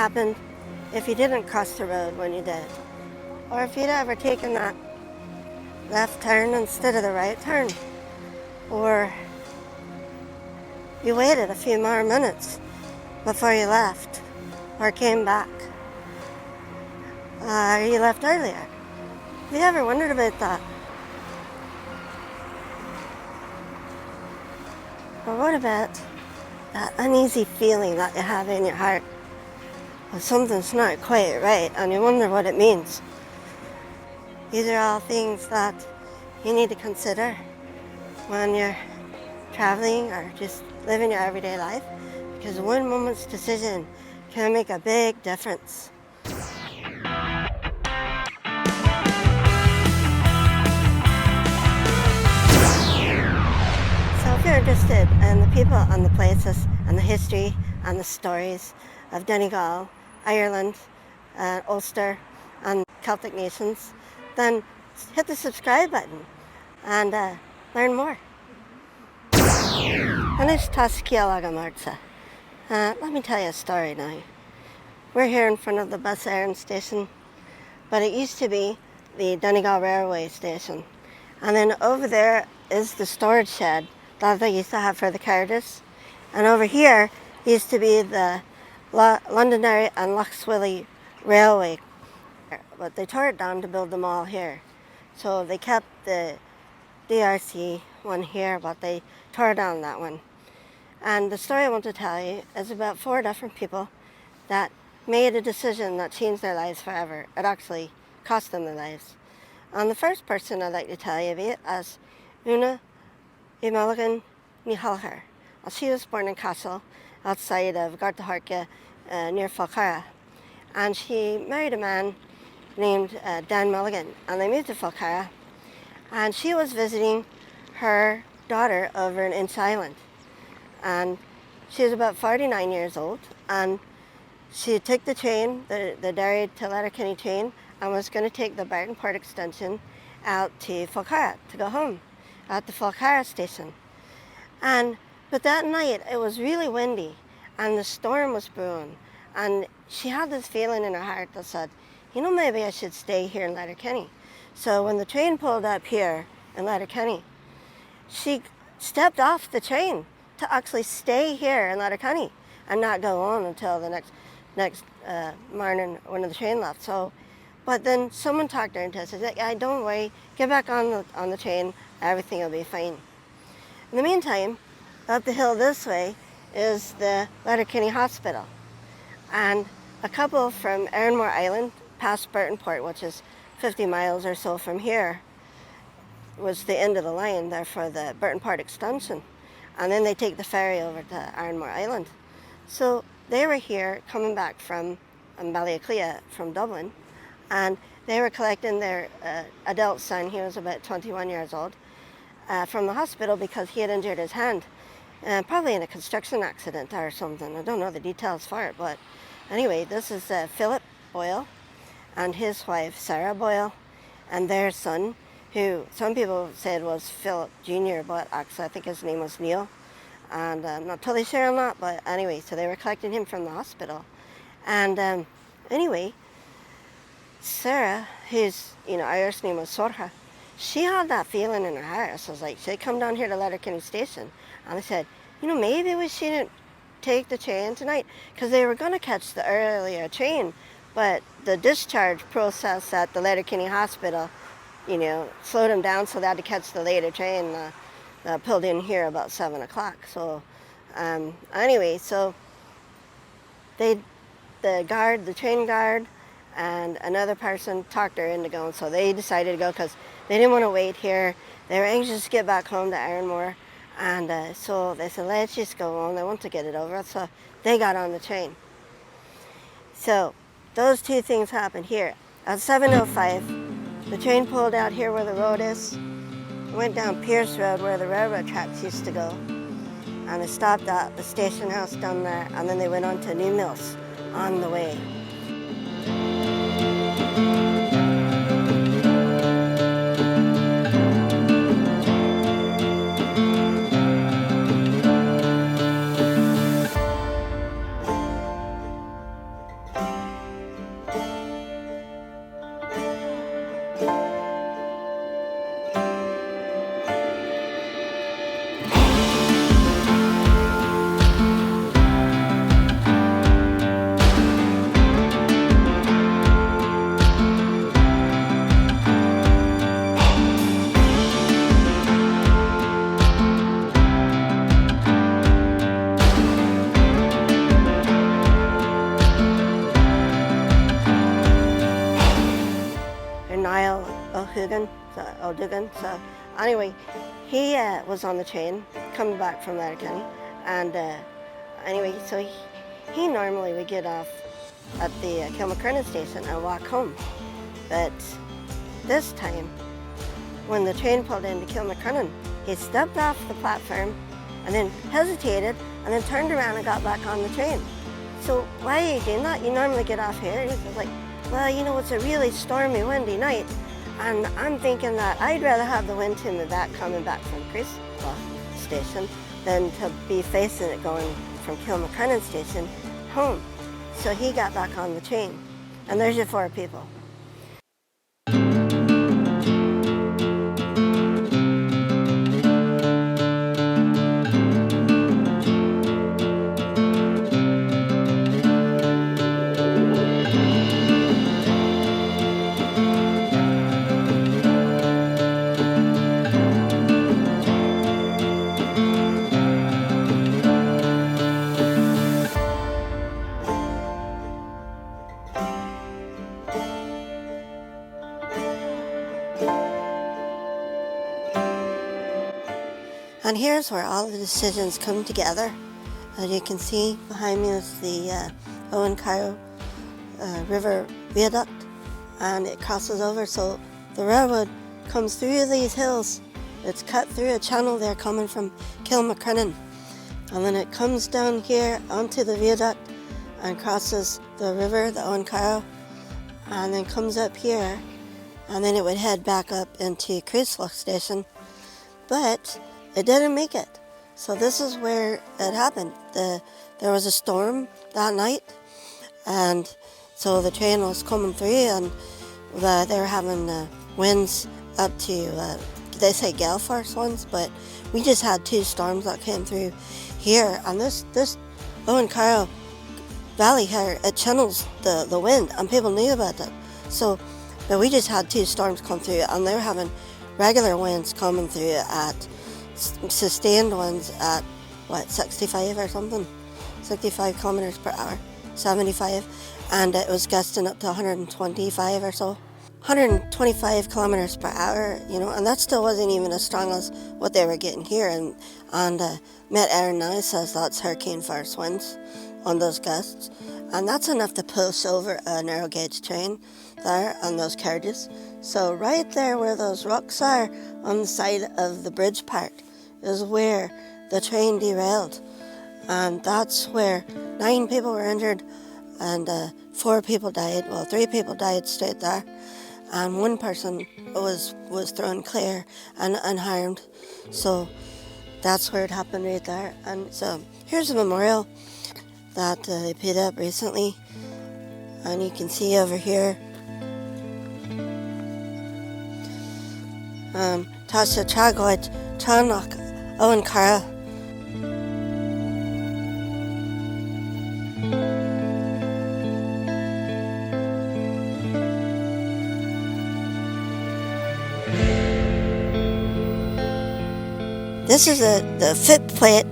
happened if you didn't cross the road when you did, or if you'd ever taken that left turn instead of the right turn, or you waited a few more minutes before you left or came back, or you left earlier. Have you ever wondered about that? Or what about that uneasy feeling that you have in your heart when something's not quite right and you wonder what it means? These are all things that you need to consider when you're traveling or just living your everyday life, because one moment's decision can make a big difference. So if you're interested in the people and the places and the history and the stories of Donegal, Ireland, Ulster and Celtic nations, then hit the subscribe button and learn more. Seoladh Amach. Let me tell you a story now. We're here in front of the bus iron station, but it used to be the Donegal Railway station. And then over there is the storage shed that they used to have for the carriages. And over here used to be the Londonderry and Lough Swilly Railway. But they tore it down to build them all here. So they kept the DRC one here, but they tore down that one. And the story I want to tell you is about 4 different people that made a decision that changed their lives forever. It actually cost them their lives. And the first person I'd like to tell you about is Una Imalagan Nihalher. She was born in Castle, outside of Gartaharka, near Falkara. And she married a man named Dan Mulligan, and they moved to Falkara. And she was visiting her daughter over in Inch Island. And she was about 49 years old, and she took the train, the Derry to Letterkenny train, and was going to take the Burtonport Extension out to Falkara to go home at the Falkara station. But that night it was really windy and the storm was brewing, and she had this feeling in her heart that said, you know, maybe I should stay here in Letterkenny. So when the train pulled up here in Letterkenny, she stepped off the train to actually stay here in Letterkenny and not go on until the next morning when the train left. But then someone talked her into it, said, yeah, don't worry, get back on the train, everything will be fine. In the meantime, up the hill this way is the Letterkenny Hospital. And a couple from Erinmore Island, past Burtonport, which is 50 miles or so from here, was the end of the line there for the Burtonport Extension. And then they take the ferry over to Erinmore Island. So they were here coming back from Ballyaclea, from Dublin, and they were collecting their adult son, he was about 21 years old, from the hospital because he had injured his hand, probably in a construction accident or something. I don't know the details for it, but anyway, this is Philip Boyle and his wife, Sarah Boyle, and their son, who some people said was Philip Jr., but actually I think his name was Neil. And I'm not totally sure on that, but anyway, so they were collecting him from the hospital. And anyway, Sarah, whose Irish name was Saoirse, she had that feeling in her heart. So it was like, she'd come down here to Letterkenny Station, and they said, maybe we shouldn't take the train tonight, because they were going to catch the earlier train, but the discharge process at the Letterkenny Hospital, slowed them down, so they had to catch the later train pulled in here about 7 o'clock. So anyway, so the train guard and another person talked her into going, so they decided to go because they didn't want to wait here. They were anxious to get back home to Erinmore, and so they said, let's just go on. They want to get it over, so they got on the train. So those two things happened here. At 7:05, the train pulled out here where the road is, went down Pearce Road where the railroad tracks used to go, and they stopped at the station house down there, and then they went on to New Mills on the way. Duggan. So anyway, he was on the train coming back from Letterkenny, and anyway, so he normally would get off at the Kilmacrennan station and walk home. But this time, when the train pulled into Kilmacrennan, he stepped off the platform and then hesitated and then turned around and got back on the train. So why are you doing that? You normally get off here. And he was like, well, you know, it's a really stormy, windy night. And I'm thinking that I'd rather have the wind to me back coming back from Creeslough Station than to be facing it going from Kilmacrennan Station home. So he got back on the train. And there's your 4 people. And here's where all the decisions come together. As you can see behind me is the Owencarrow River Viaduct, and it crosses over, so the railroad comes through these hills. It's cut through a channel there coming from Kilmacrennan, and then it comes down here onto the viaduct and crosses the river, the Owencarrow, and then comes up here, and then it would head back up into Creeslough Station. But it didn't make it. So this is where it happened. There was a storm that night, and so the train was coming through, and they were having winds up to, they say gale force ones, but we just had 2 storms that came through here, and this Owencarrow Valley here, it channels the wind, and people knew about it. So, but we just had 2 storms come through, and they were having regular winds coming through at sustained ones at 65 or something, 65 kilometers per hour, 75, and it was gusting up to 125 or so, 125 kilometers per hour, you know, and that still wasn't even as strong as what they were getting here. And McFadden now says that's hurricane force winds on those gusts, and that's enough to push over a narrow gauge train there on those carriages. So right there where those rocks are on the side of the bridge part is where the train derailed, and that's where 9 people were injured and 4 people died. Well, 3 people died straight there, and 1 person was thrown clear and unharmed. So that's where it happened right there. And so here's a memorial that they put up recently, and you can see over here Tasha Tragoid Tranach Owencarrow. This is the footplate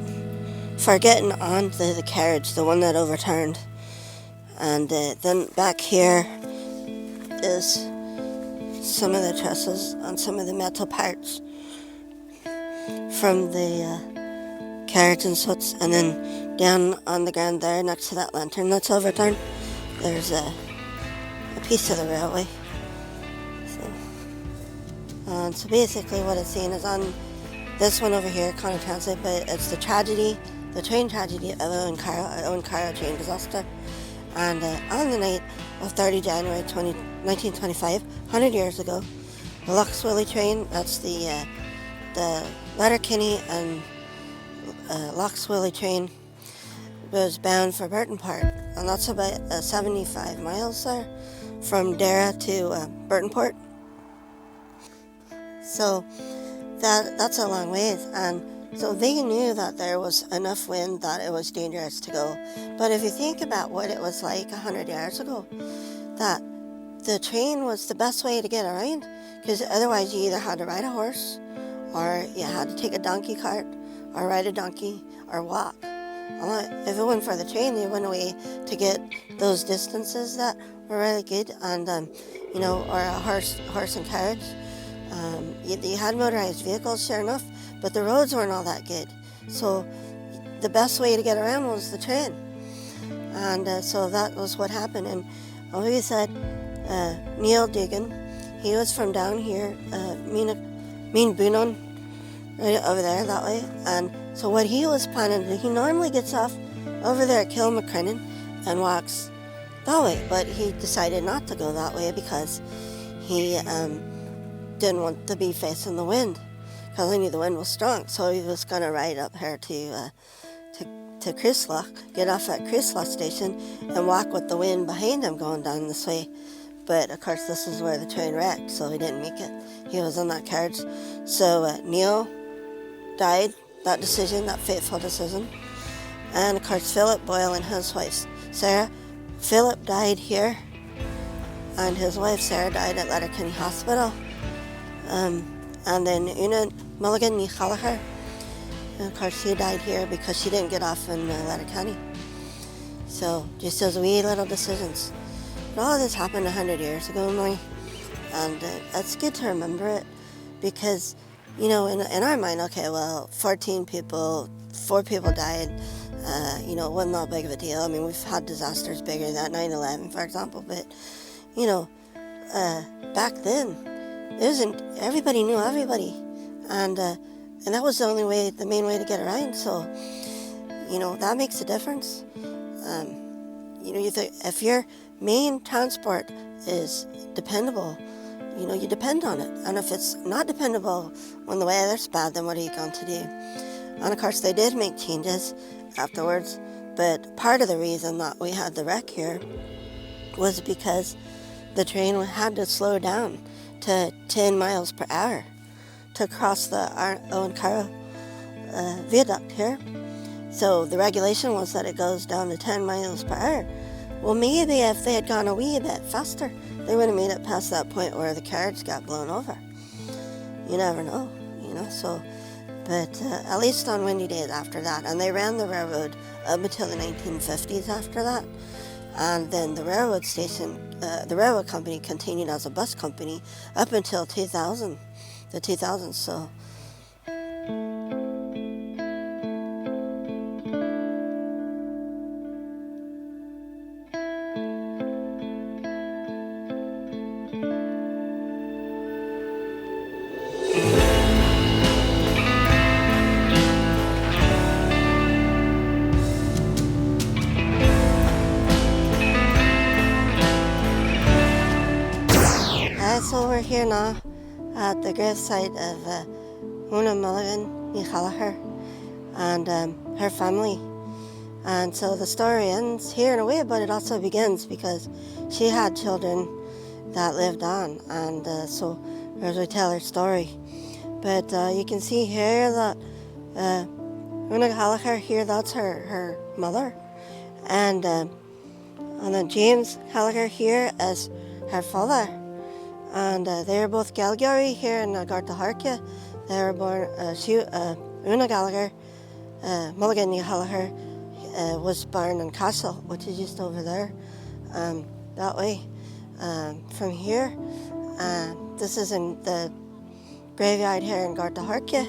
for getting onto the carriage, the one that overturned. And then back here is some of the trusses and some of the metal parts from the carriage and such. And then down on the ground there next to that lantern that's overturned, there's a piece of the railway. So basically what it's saying is on this one over here, can't translate, but it's the train tragedy of Owencarrow train disaster. And on the night of 30 January 1925, 100 years ago, the Lough Swilly train, that's the Letterkenny and Lough Swilly train, was bound for Burtonport, and that's about 75 miles there from Dara to Burtonport. So that's a long ways, and so they knew that there was enough wind that it was dangerous to go. But if you think about what it was like 100 years ago, that the train was the best way to get around, because otherwise you either had to ride a horse, or you had to take a donkey cart, or ride a donkey, or walk. If it wasn't for the train, there wasn't a way to get those distances that were really good, and or a horse and carriage. You had motorized vehicles, sure enough, but the roads weren't all that good. So the best way to get around was the train. And so that was what happened. And we said Neil Duggan, he was from down here, Mean Bunon, right over there that way. And so what he was planning to do, he normally gets off over there at Kilmacrennan and walks that way, but he decided not to go that way because he didn't want to be facing the wind, because he knew the wind was strong. So he was going to ride up here to Creeslough, get off at Creeslough Station and walk with the wind behind him going down this way. But of course this is where the train wrecked, so he didn't make it. He was in that carriage. So Neil died, that decision, that fateful decision. And of course Philip Boyle and his wife Sarah. Philip died here, and his wife Sarah died at Letterkenny Hospital. And then Una Mulligan ní Chalachar, and of course she died here because she didn't get off in Letterkenny. So just those wee little decisions. But all of this happened 100 years ago now, and it's good to remember it, because in our mind, okay, well, 14 people, 4 people died, it wasn't that big of a deal. I mean, we've had disasters bigger than that, 9/11 for example, but back then everybody knew everybody, and that was the main way to get around. So that makes a difference. If your main transport is dependable, you depend on it. And if it's not dependable when the weather's bad, then what are you going to do? And of course they did make changes afterwards, but part of the reason that we had the wreck here was because the train had to slow down to 10 miles per hour to cross the Owencarrow Viaduct here. So the regulation was that it goes down to 10 miles per hour. Well, maybe if they had gone a wee bit faster, they would have made it past that point where the carriage got blown over. You never know, so. But at least on windy days after that, and they ran the railroad up until the 1950s after that. And then the railroad station, the railroad company continued as a bus company up until the 2000s. So. So we're here now at the gravesite of Una Mulligan ní Chalachar and her family. And so the story ends here in a way, but it also begins because she had children that lived on, and so as we tell her story. But you can see here that Una Chalachar here, that's her mother, and then James Chalachar here is her father. And they are both Galgary here in Gartaharkia. They were born, Una Gallagher, Mulligan ní Chalachar, was born in Castle, which is just over there, that way. From here, this is in the graveyard here in Gartaharkia.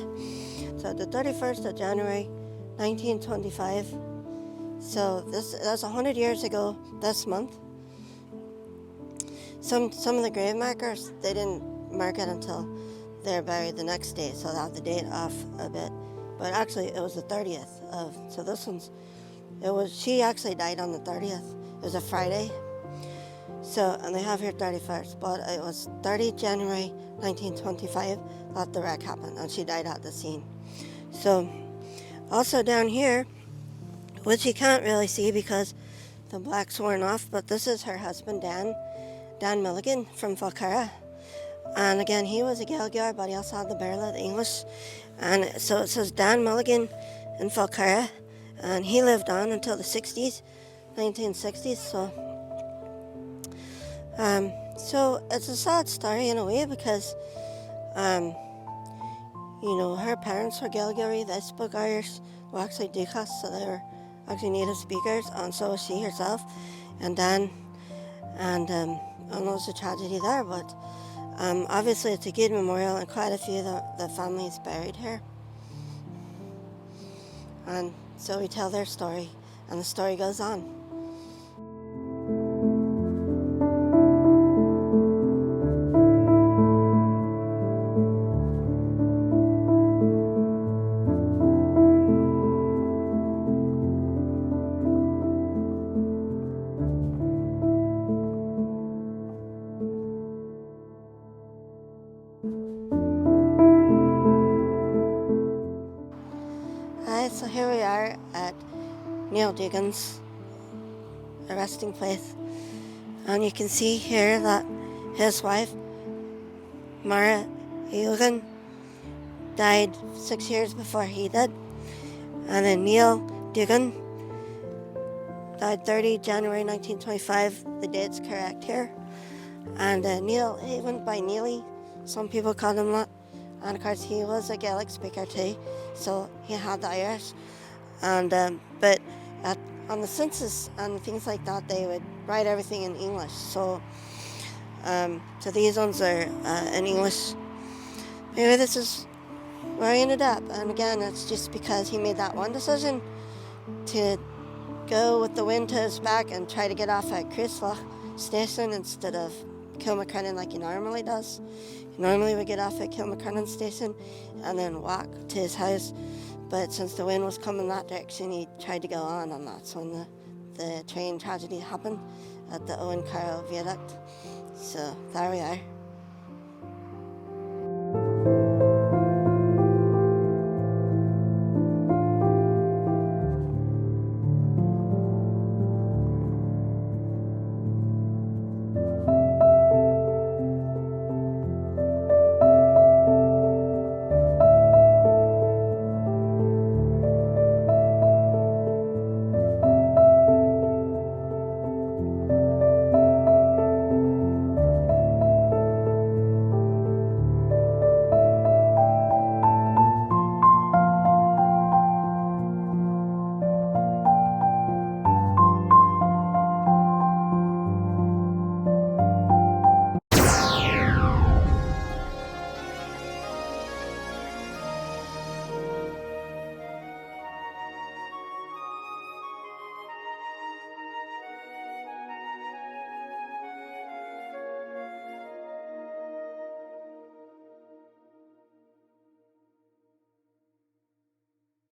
So the 31st of January, 1925. So that's 100 years ago this month. Some of the grave markers, they didn't mark it until they're buried the next day, so they have the date off a bit. But actually, it was the 30th so this one's, she actually died on the 30th. It was a Friday. So, and they have here 31st, but it was 30 January 1925 that the wreck happened, and she died at the scene. So, also down here, which you can't really see because the black's worn off, but this is her husband, Dan Mulligan from Falcarra. And again, he was a L.B.E.R, but he also had the Barla, the English. And so it says Dan Mulligan in Falcarra, and he lived on until the 60s, 1960s. So it's a sad story in a way because, her parents were Gaelgary, they spoke Irish, were actually Duchas, so they were actually native speakers, and so was she herself, and Dan. And I know it's a tragedy there, but obviously it's a good memorial, and quite a few of the families buried here. And so we tell their story, and the story goes on. So here we are at Neil Duggan's resting place, and you can see here that his wife, Mara Duggan, died 6 years before he did, and then Neil Duggan died 30 January 1925. The date's correct here. And Neil, he went by Neely. Some people called him that. And of course he was a Gaelic speaker too, so he had the Irish. And but on the census and things like that, they would write everything in English. So these ones are in English. Anyway, this is where he ended up. And again, it's just because he made that one decision to go with the wind to his back and try to get off at Creeslough Station instead of Kilmacrennan like he normally does. He normally would get off at Kilmacrennan Station and then walk to his house, but since the wind was coming that direction, he tried to go on, and that's when the train tragedy happened at the Owencarrow Viaduct. So there we are.